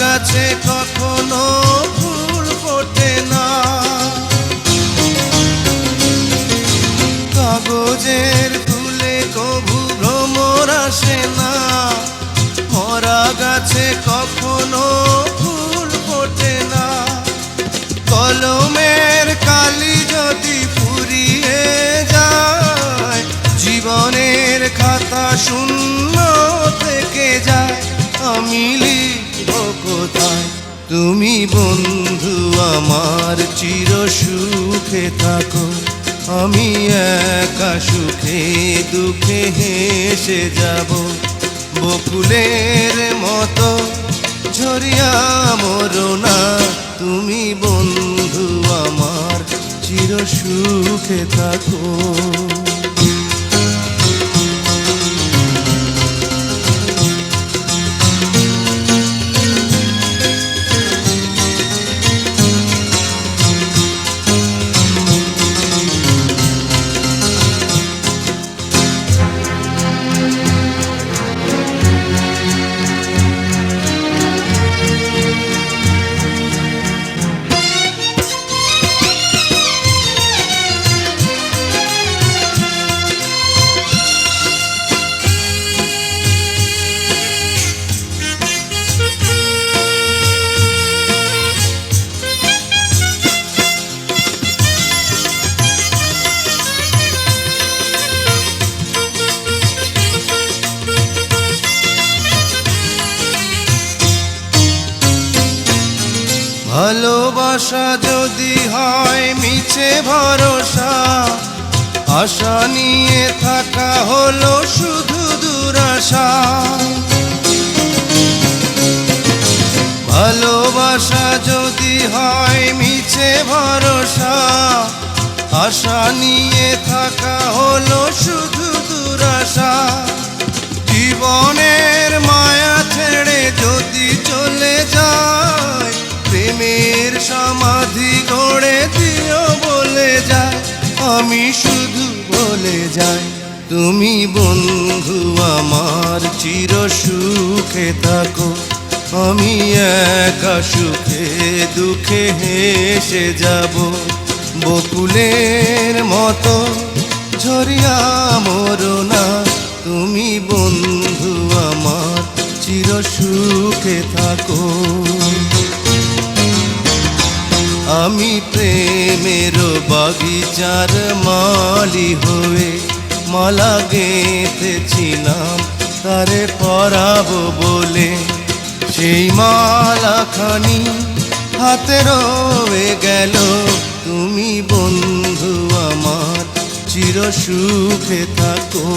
গাছে কখনো ফুল ফোটে না, কাগজের ফুলে কভু ভ্রমর আসে না। মরা গাছে কখনো ফুল ফোটে না, কলমের কালি যদি ফুরিয়ে যায়, জীবনের খাতা শূন্য থেকে যায়। আমি লিখব কোথায়, তুমি বন্ধু আমার চির সুখে থাকো। আমি একা সুখে দুঃখে হেসে যাব, বকুলের মতো ঝরিয়া মরো না। তুমি বন্ধু আমার চির সুখে থাকো। ভালোবাসা যদি হয় মিছে ভরসা, আশা নিয়ে থাকা হলো শুধু দুরাশা। ভালোবাসা যদি হয় মিছে ভরসা, আশা নিয়ে থাকা হলো শুধু দুরাশা। জীবনের মায়া ছেড়ে যদি চলে যায়, প্রেমের সমাধি গড়ে দিও বলে যায়। আমি শুধু বলে যাই, তুমি বন্ধু আমার চির সুখে থাকো। আমি একা সুখে দুঃখে হেসে যাব, বকুলের মতো ঝরিয়া মরো না। তুমি বন্ধু আমার চির সুখে থাকো। আমি প্রেমের বাগিচার মালি হয়ে মালা গেঁথেছিলাম তারে পরাবো বলে। সেই মালাখানি হাতে রয়ে গেল, তুমি বন্ধু আমার চির সুখে থাকো।